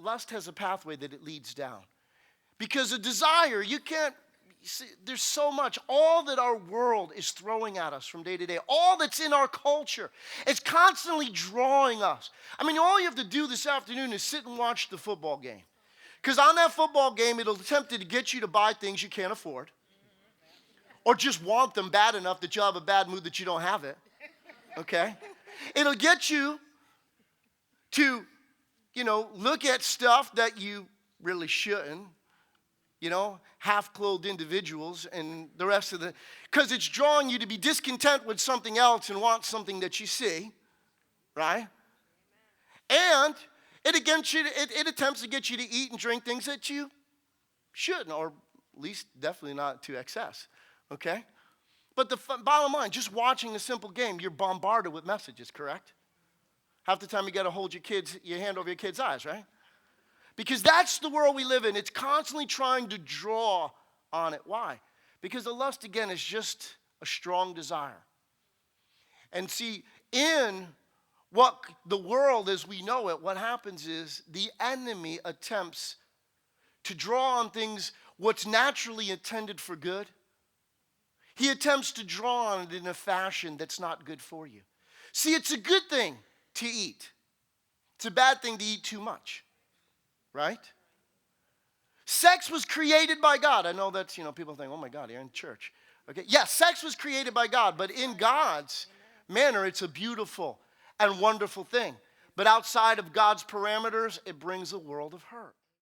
lust has a pathway that it leads down. Because a desire, you can't, see, there's so much. All that our world is throwing at us from day to day, all that's in our culture, it's constantly drawing us. I mean, all you have to do this afternoon is sit and watch the football game. Because on that football game, it'll attempt to get you to buy things you can't afford. Or just want them bad enough that you'll have a bad mood that you don't have it. Okay? It'll get you to, look at stuff that you really shouldn't. Half-clothed individuals and the rest of the, because it's drawing you to be discontent with something else and want something that you see, right? And it attempts to get you to eat and drink things that you shouldn't, or at least definitely not to excess, okay? But the bottom line, just watching a simple game, you're bombarded with messages, correct? Half the time you got to hold your hand over your kid's eyes, right? Because that's the world we live in. It's constantly trying to draw on it. Why? Because the lust, again, is just a strong desire. And see, in what the world as we know it, what happens is the enemy attempts to draw on things what's naturally intended for good. He attempts to draw on it in a fashion that's not good for you. See, it's a good thing to eat. It's a bad thing to eat too much. Right? Sex was created by God. I know that's, people think, oh my God, you're in church. Okay, yes, sex was created by God, but in God's manner, it's a beautiful and wonderful thing. But outside of God's parameters, it brings a world of hurt.